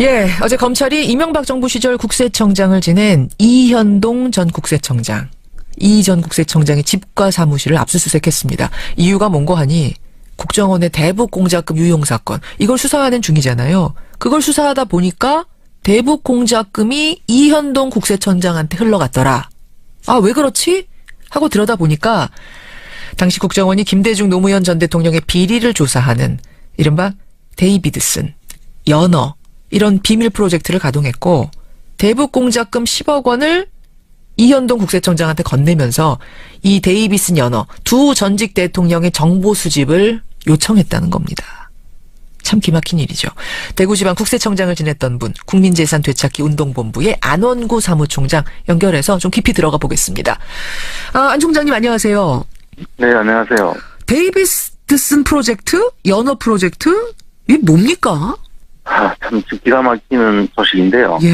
예, 어제 검찰이 이명박 정부 시절 국세청장을 지낸 이현동 전 국세청장, 이 전 국세청장의 집과 사무실을 압수수색했습니다. 이유가 뭔고 하니 국정원의 대북 공작금 유용 사건, 이걸 수사하는 중이잖아요. 그걸 수사하다 보니까 대북 공작금이 이현동 국세청장한테 흘러갔더라. 아, 왜 그렇지? 하고 들여다보니까 당시 국정원이 김대중 노무현 전 대통령의 비리를 조사하는 이른바 데이비드슨, 연어, 이런 비밀 프로젝트를 가동했고 대북 공작금 10억 원을 이현동 국세청장한테 건네면서 이 데이비슨 연어 두 전직 대통령의 정보 수집을 요청했다는 겁니다. 참 기막힌 일이죠. 대구지방 국세청장을 지냈던 분, 국민재산 되찾기 운동본부의 안원구 사무총장 연결해서 좀 깊이 들어가 보겠습니다. 안 총장님 안녕하세요. 네, 안녕하세요. 데이비드슨 프로젝트? 연어 프로젝트? 이게 뭡니까? 참 기가 막히는 소식인데요. 예.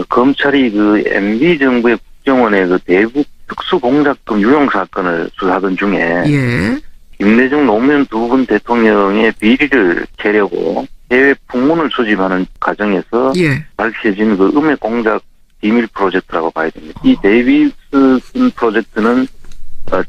검찰이 MB 정부의 국정원의 대북 특수공작금 유용 사건을 수사하던 중에 예. 김대중 노무현 두 분 대통령의 비리를 캐려고 해외 풍문을 수집하는 과정에서 예. 밝혀진 음해 공작 비밀 프로젝트라고 봐야 됩니다. 이 데이비슨 프로젝트는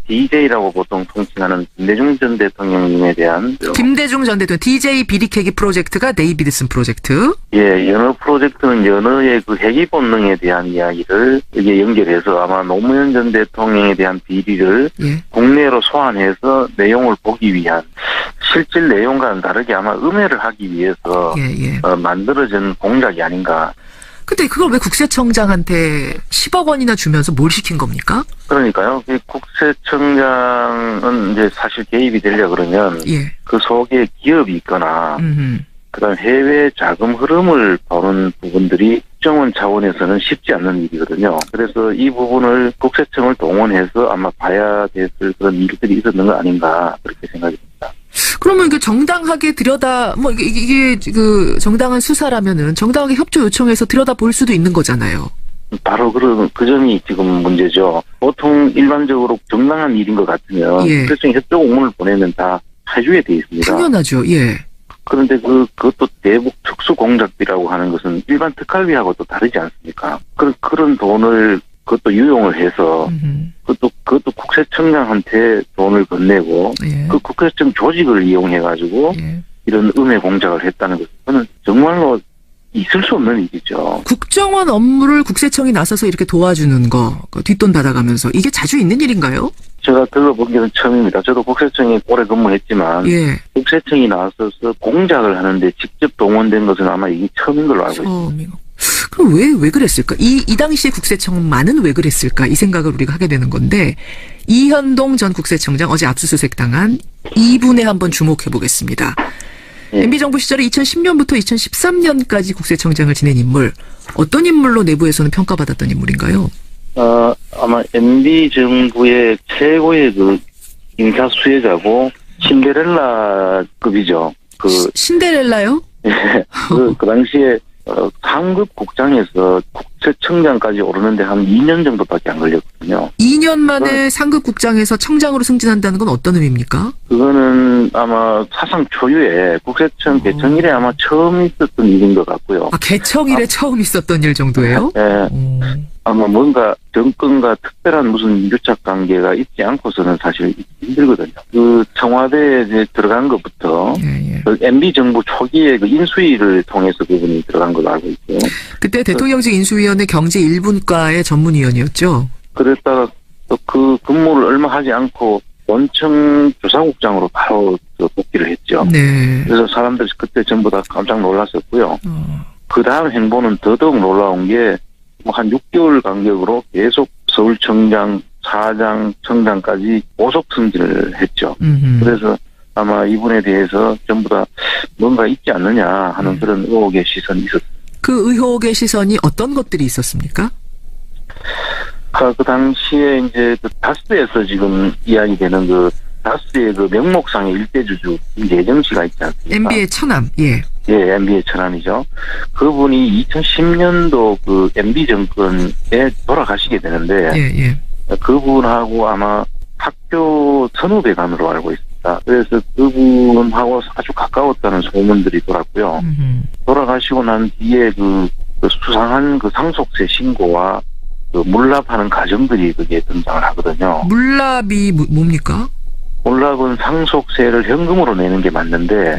DJ라고 보통 통칭하는 김대중 전 대통령님에 대한 김대중 전 대통령 DJ 비리캐기 프로젝트가 데이비드슨 프로젝트. 예, 연어 프로젝트는 연어의 핵이 본능에 대한 이야기를 이게 연결해서 아마 노무현 전 대통령에 대한 비리를 예. 국내로 소환해서 내용을 보기 위한 실질 내용과는 다르게 아마 음해를 하기 위해서 예. 만들어진 공작이 아닌가. 근데 그걸 왜 국세청장한테 10억 원이나 주면서 뭘 시킨 겁니까? 그러니까요. 국세청장은 이제 사실 개입이 되려 그러면 예. 그 속에 기업이 있거나 그다음 해외 자금 흐름을 보는 부분들이 국정원 차원에서는 쉽지 않는 일이거든요. 그래서 이 부분을 국세청을 동원해서 아마 봐야 됐을 그런 일들이 있었는 거 아닌가 그렇게 생각이 듭니다. 그러면 이게 정당하게 이게 정당한 수사라면은 정당하게 협조 요청해서 들여다 볼 수도 있는 거잖아요. 바로 그 점이 지금 문제죠. 보통 일반적으로 정당한 일인 것 같으면 예. 국세청에 협조 공문을 보내면 다 해주게 돼 있습니다. 당연하죠. 예. 그런데 그것도 대북 특수공작비라고 하는 것은 일반 특활비하고 또 다르지 않습니까? 그런 돈을 그것도 유용을 해서 그것도 국세청장한테 돈을 건네고 예. 그 국세청 조직을 이용해가지고 예. 이런 음해 공작을 했다는 것은 정말로 있을 수 없는 일이죠. 국정원 업무를 국세청이 나서서 이렇게 도와주는 거, 뒷돈 받아가면서 이게 자주 있는 일인가요? 제가 들어본 게 처음입니다. 저도 국세청에 오래 근무했지만 예. 국세청이 나서서 공작을 하는데 직접 동원된 것은 아마 이게 처음인 걸로 알고 있습니다. 그럼 왜 그랬을까? 이 당시에 국세청만은 왜 그랬을까? 이 생각을 우리가 하게 되는 건데, 이현동 전 국세청장 어제 압수수색 당한 이분에 한번 주목해 보겠습니다. 예. MB정부 시절에 2010년부터 2013년까지 국세청장을 지낸 인물, 어떤 인물로 내부에서는 평가받았던 인물인가요? 아마 MB 정부의 최고의 인사 수혜자고 신데렐라급이죠. 신데렐라요? 예. 그 당시에 상급 국장에서 국세청장까지 오르는데 한 2년 정도밖에 안 걸렸거든요. 2년 만에 상급 국장에서 청장으로 승진한다는 건 어떤 의미입니까? 그거는 아마 사상 초유의 국세청 개청 이래 아마 처음 있었던 일인 것 같고요. 개청 이래 처음 있었던 일 정도예요? 네. 아마 뭔가 정권과 특별한 무슨 유착 관계가 있지 않고서는 사실 힘들거든요. 청와대에 이제 들어간 것부터 예. MB 정부 초기에 인수위를 통해서 그분이 들어간 걸로 알고 있고요. 그때 대통령직 인수위원회 경제 1분과의 전문위원이었죠. 그랬다가 또 그 근무를 얼마 하지 않고 원청 조사국장으로 바로 복귀를 했죠. 네. 그래서 사람들이 그때 전부 다 깜짝 놀랐었고요. 그 다음 행보는 더더욱 놀라운 게 한 6개월 간격으로 계속 서울청장, 사장, 청장까지 고속 승진을 했죠. 그래서 아마 이분에 대해서 전부 다 뭔가 있지 않느냐 하는 그런 의혹의 시선이 있었습니다. 그 의혹의 시선이 어떤 것들이 있었습니까? 그 당시에 이제 다스에서 지금 이야기되는 다스의 명목상의 일대주주 김재정 씨가 있지 않습니까? MB의 처남, 예. 예, MB의 처남이죠. 그분이 2010년도 MB 정권에 돌아가시게 되는데, 예. 그분하고 아마 학교 선후배관으로 알고 있습니다. 그렇습니다. 그래서 그분하고 아주 가까웠다는 소문들이 돌았고요. 돌아가시고 난 뒤에 그 수상한 그 상속세 신고와 그 물납하는 과정들이 그게 등장을 하거든요. 물납이 뭡니까? 물납은 상속세를 현금으로 내는 게 맞는데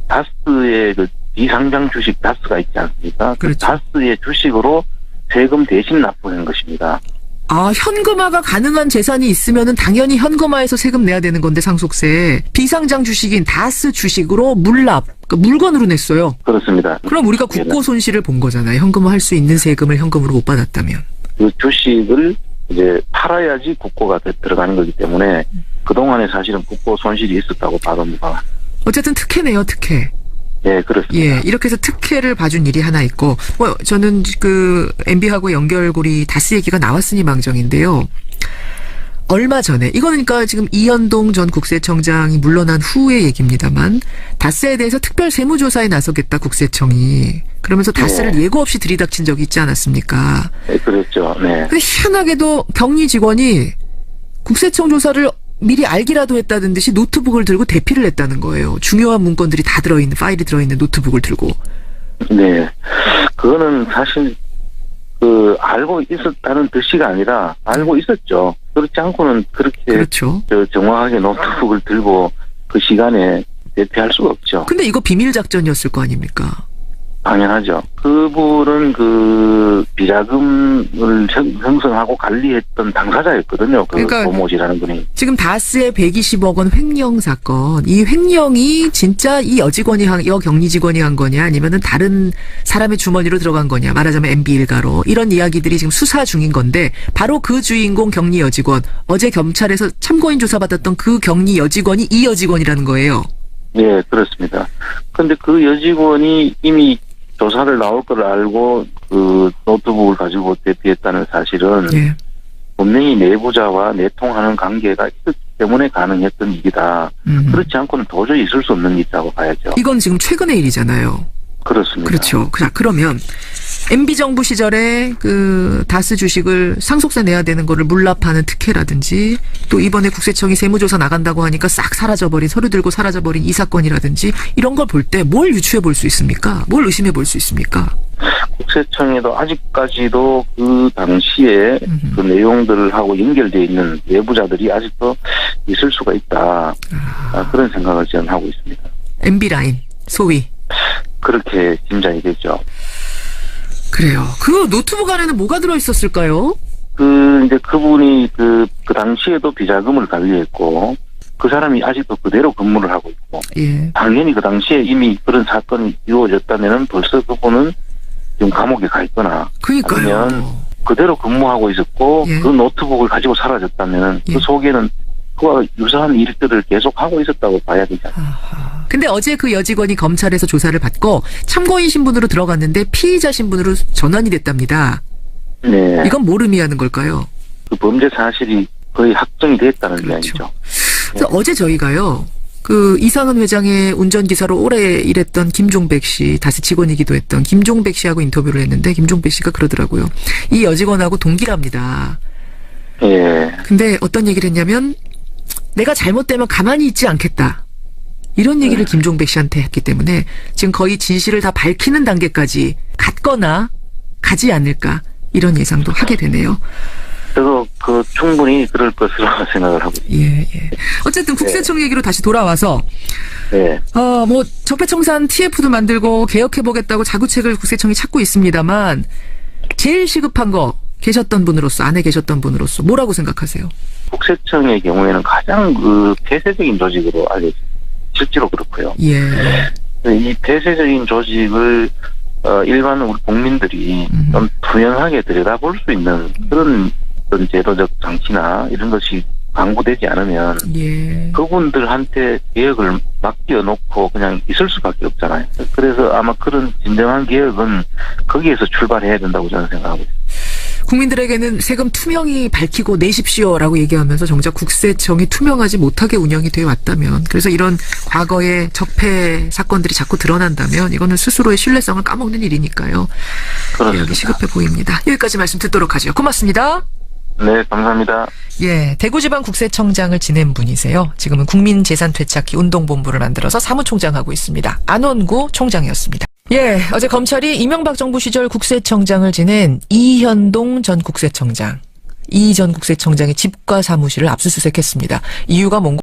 다스의 그 비상장 주식 다스가 있지 않습니까? 그렇죠. 그 다스의 주식으로 세금 대신 납부하는 것입니다. 아, 현금화가 가능한 재산이 있으면은 당연히 현금화해서 세금 내야 되는 건데 상속세. 비상장 주식인 다스 주식으로 물납, 그러니까 물건으로 냈어요. 그렇습니다. 그럼 우리가 국고 손실을 본 거잖아요. 현금화할 수 있는 세금을 현금으로 못 받았다면. 그 주식을 이제 팔아야지 국고가 들어가는 거기 때문에 그동안에 사실은 국고 손실이 있었다고 봐봅니다. 어쨌든 특혜네요, 특혜. 네, 그렇습니다. 예, 이렇게 해서 특혜를 봐준 일이 하나 있고, 저는 그 MB하고 연결고리 다스 얘기가 나왔으니 망정인데요. 얼마 전에, 이거는 그러니까 지금 이현동 전 국세청장이 물러난 후의 얘기입니다만, 다스에 대해서 특별 세무조사에 나서겠다, 국세청이. 그러면서 다스를 예고 없이 들이닥친 적이 있지 않았습니까? 네, 그랬죠. 네. 근데 희한하게도 격리 직원이 국세청 조사를 미리 알기라도 했다는 듯이 노트북을 들고 대피를 했다는 거예요. 중요한 문건들이 다 들어있는, 파일이 들어있는 노트북을 들고. 네. 그거는 사실, 알고 있었다는 뜻이가 아니라, 알고 있었죠. 그렇지 않고는 그렇게. 그렇죠. 정확하게 노트북을 들고 그 시간에 대피할 수가 없죠. 근데 이거 비밀작전이었을 거 아닙니까? 당연하죠. 그분은 그 비자금을 형성하고 관리했던 당사자였거든요. 그러니까 고모지라는 분이. 지금 다스의 120억 원 횡령 사건, 이 횡령이 진짜 이 여격리 직원이 한 거냐, 아니면은 다른 사람의 주머니로 들어간 거냐, 말하자면 MB 일가로, 이런 이야기들이 지금 수사 중인 건데, 바로 그 주인공 격리 여직원, 어제 검찰에서 참고인 조사받았던 그 격리 여직원이 이 여직원이라는 거예요. 네, 그렇습니다. 근데 그 여직원이 이미 조사를 나올 걸 알고 그 노트북을 가지고 대피했다는 사실은 분명히 내부자와 내통하는 관계가 있었기 때문에 가능했던 일이다. 그렇지 않고는 도저히 있을 수 없는 일이라고 봐야죠. 이건 지금 최근의 일이잖아요. 그렇습니다. 그렇죠. 자, 그러면 MB정부 시절에 그 다스 주식을 상속세 내야 되는 거를 물납하는 특혜라든지, 또 이번에 국세청이 세무조사 나간다고 하니까 싹 사라져버린, 서류 들고 사라져버린 이 사건이라든지, 이런 걸 볼 때 뭘 유추해 볼 수 있습니까? 뭘 의심해 볼 수 있습니까? 국세청에도 아직까지도 그 당시에 그 내용들하고 연결되어 있는 내부자들이 아직도 있을 수가 있다. 그런 생각을 저는 하고 있습니다. MB라인, 소위. 그렇게 짐작이 되죠. 그래요. 그 노트북 안에는 뭐가 들어있었을까요? 이제 그분이 그 당시에도 비자금을 관리했고, 그 사람이 아직도 그대로 근무를 하고 있고, 당연히 그 당시에 이미 그런 사건이 이루어졌다면은 벌써 그분은 지금 감옥에 가 있거나, 그러니까요. 아니면 그대로 근무하고 있었고, 그 노트북을 가지고 사라졌다면은 그 속에는 그와 유사한 일들을 계속하고 있었다고 봐야 되잖아요. 근데 어제 그 여직원이 검찰에서 조사를 받고 참고인 신분으로 들어갔는데 피의자 신분으로 전환이 됐답니다. 네. 이건 뭘 의미하는 걸까요? 그 범죄 사실이 거의 확정이 됐다는 이야기죠. 그래서 어제 저희가요, 그 이상은 회장의 운전기사로 오래 일했던 김종백 씨, 다스 직원이기도 했던 김종백 씨하고 인터뷰를 했는데, 김종백 씨가 그러더라고요. 이 여직원하고 동기랍니다. 예. 근데 어떤 얘기를 했냐면, 내가 잘못되면 가만히 있지 않겠다. 이런 얘기를 김종백 씨한테 했기 때문에 지금 거의 진실을 다 밝히는 단계까지 갔거나 가지 않을까, 이런 예상도 하게 되네요. 그래서 충분히 그럴 것으로 생각을 하고 있습니다. 예. 어쨌든 국세청 얘기로 다시 돌아와서, 적폐청산 TF도 만들고 개혁해보겠다고 자구책을 국세청이 찾고 있습니다만, 제일 시급한 거 계셨던 분으로서, 안에 계셨던 분으로서 뭐라고 생각하세요? 국세청의 경우에는 가장 폐쇄적인 조직으로 알려져 실제로 그렇고요. 이 폐쇄적인 조직을 일반 우리 국민들이 좀 투명하게 들여다볼 수 있는 그런 제도적 장치나 이런 것이 강구되지 않으면 그분들한테 개혁을 맡겨놓고 그냥 있을 수밖에 없잖아요. 그래서 아마 그런 진정한 개혁은 거기에서 출발해야 된다고 저는 생각하고 있습니다. 국민들에게는 세금 투명히 밝히고 내십시오라고 얘기하면서 정작 국세청이 투명하지 못하게 운영이 되어 왔다면, 그래서 이런 과거의 적폐 사건들이 자꾸 드러난다면 이거는 스스로의 신뢰성을 까먹는 일이니까요. 개혁이 시급해 보입니다. 여기까지 말씀 듣도록 하죠. 고맙습니다. 네, 감사합니다. 예, 대구지방국세청장을 지낸 분이세요. 지금은 국민재산되찾기 운동본부를 만들어서 사무총장하고 있습니다. 안원구 총장이었습니다. 예, 어제 검찰이 이명박 정부 시절 국세청장을 지낸 이현동 전 국세청장, 이 전 국세청장의 집과 사무실을 압수수색했습니다. 이유가 뭔가